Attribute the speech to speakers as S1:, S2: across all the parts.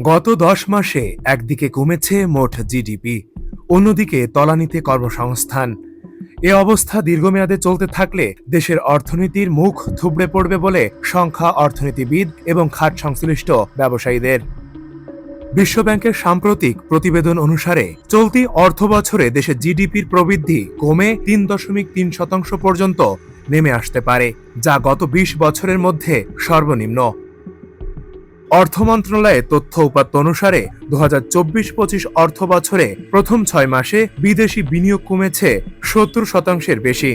S1: গত ১০ মাসে একদিকে কমেছে মোট জিডিপি, অন্যদিকে তলানিতে কর্মসংস্থান। এ অবস্থা দীর্ঘমেয়াদে চলতে থাকলে দেশের অর্থনীতির মুখ থুবড়ে পড়বে বলে সংখ্যা অর্থনীতিবিদ এবং খাত সংশ্লিষ্ট ব্যবসায়ীদের। বিশ্বব্যাংকের সাম্প্রতিক প্রতিবেদন অনুসারে চলতি অর্থবছরে দেশের জিডিপির প্রবৃদ্ধি কমে ৩.৩% পর্যন্ত নেমে আসতে পারে, যা গত ২০ বছরের মধ্যে সর্বনিম্ন। অর্থ মন্ত্রণালয়ের তথ্য উপাত্ত অনুসারে ২০২৪-২৫ অর্থ বছরে প্রথম ৬ মাসে বিদেশি বিনিয়োগ কমেছে ৭০% বেশি।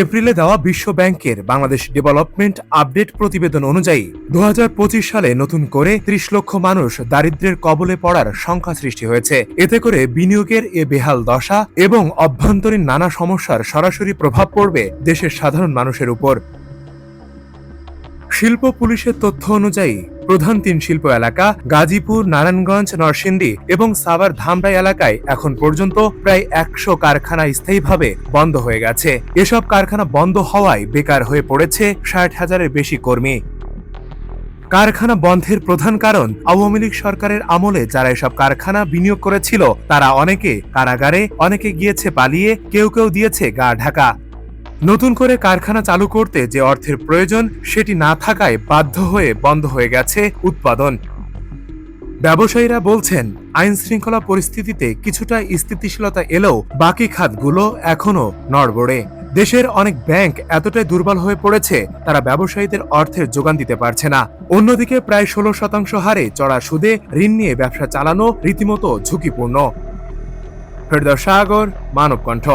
S1: এপ্রিলে দেওয়া বিশ্ব ব্যাংকের বাংলাদেশ ডেভেলপমেন্ট আপডেট প্রতিবেদন অনুযায়ী ২০২৫ সালে নতুন করে ৩০ লক্ষ মানুষ দারিদ্র্যের কবলে পড়ার সংখ্যা সৃষ্টি হয়েছে। এতে করে বিনিয়োগের এ বেহাল দশা এবং অভ্যন্তরীণ নানা সমস্যার সরাসরি প্রভাব পড়বে দেশের সাধারণ মানুষের উপর। শিল্প পুলিশের তথ্য অনুযায়ী প্রধান ৩ শিল্প এলাকা গাজীপুর, নারায়ণগঞ্জ, নরসিংদী এবং সাভার ধামরাই এলাকায় এখন পর্যন্ত প্রায় ১০০ কারখানা স্থায়ীভাবে বন্ধ হয়ে গেছে। এসব কারখানা বন্ধ হওয়ায় বেকার হয়ে পড়েছে ৬০,০০০-এর বেশি কর্মী। কারখানা বন্ধের প্রধান কারণ, আওয়ামী লীগ সরকারের আমলে যারা এসব কারখানা বিনিয়োগ করেছিল তারা অনেকে কারাগারে, অনেকে গিয়েছে পালিয়ে, কেউ কেউ দিয়েছে গা ঢাকা। নতুন করে কারখানা চালু করতে যে অর্থের প্রয়োজন সেটি না থাকায় বাধ্য হয়ে বন্ধ হয়ে গেছে উৎপাদন। ব্যবসায়ীরা বলছেন, আইন শৃঙ্খলা পরিস্থিতিতে কিছুটা স্থিতিশীলতা এলেও বাকি খাতগুলো এখনো নড়বড়ে। দেশের অনেক ব্যাংক এতটাই দুর্বল হয়ে পড়েছে তারা ব্যবসায়ীদের অর্থের যোগান দিতে পারছে না। অন্যদিকে প্রায় ১৬% হারে চড়া সুদে ঋণ নিয়ে ব্যবসা চালানো রীতিমতো ঝুঁকিপূর্ণ। ফেরদৌস সাগর, মানবকণ্ঠ।